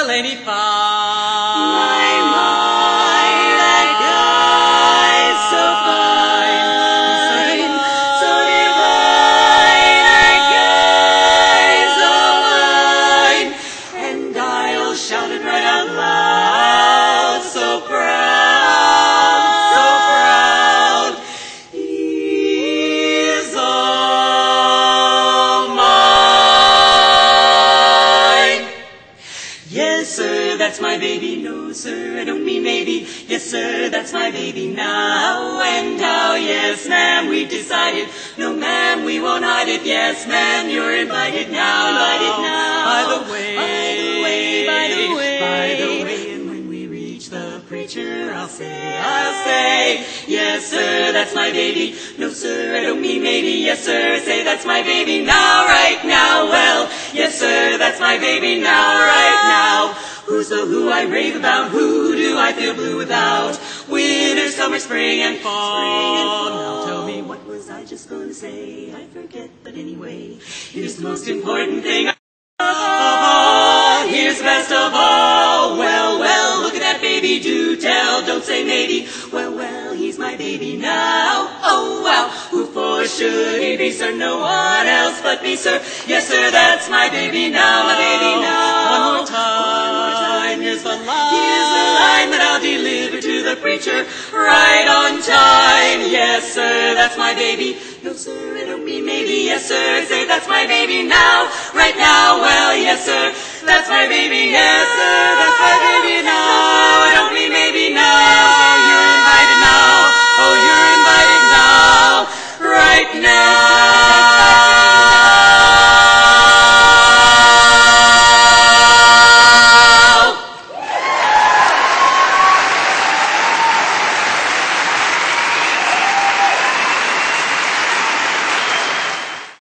well, ain't he fine? My, that guy's so fine, so divine, that guy's so mine, and I'll shout it right out loud, so proud, he's all mine. Yes, sir, that's my baby. No, sir, I don't mean maybe. Yes, sir, that's my baby now. And how? Yes, ma'am, we've decided. No, ma'am, we won't hide it. Yes, ma'am, you're invited now. Invited now. By the way, and when we reach the preacher, I'll say, yes, sir, that's my baby. No, sir, I don't mean maybe. Yes, sir, say that's my baby now, right now. Well, yes, sir, that's my baby now, right now. Who's the who I rave about? Who do I feel blue without? Winter, summer, spring, and fall. Now tell me, what was I just going to say? I forget, but anyway, here's the most important thing of all. Here's the best of all. Well, well, look at that baby. Do tell, don't say maybe. Well, well, he's my baby now. Oh, wow. Who for should he be, sir? No one else but me, sir. Yes, sir, that's my baby now. My baby now. One more time. Here's the line that I'll deliver to the preacher right on time. Yes, sir, that's my baby. No, sir, I don't mean maybe. Yes, sir, say that's my baby now, right now. Well, yes, sir, that's my baby. Yes, sir, that's my baby now.